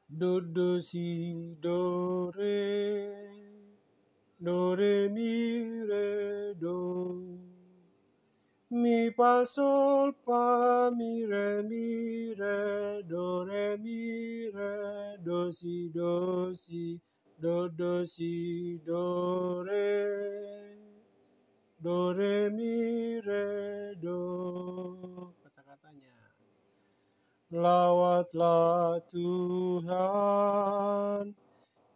Do do si do re mi re do, mi fa sol fa mi re do si do si do re mi re do. Kata-katanya. Lawatlah Tuhan,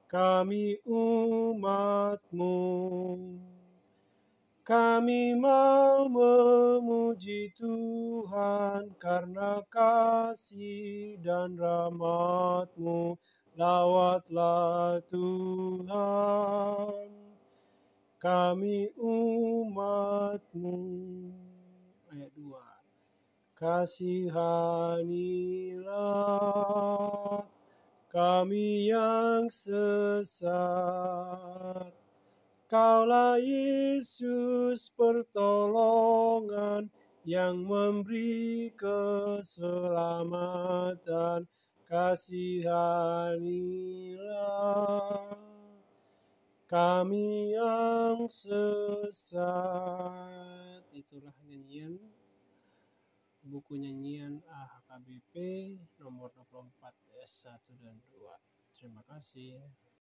kami umat-Mu. Kami mau memuji Tuhan karena kasih dan rahmat-Mu. Lawatlah Tuhan, kami umat-Mu. Ayat 2. Kasihanilah kami yang sesat. Kaulah Yesus pertolongan yang memberi keselamatan. Kasihanilah kami yang sesat. Itulah nyanyian buku nyanyian AHKBP nomor 24 S1 dan 2. Terima kasih.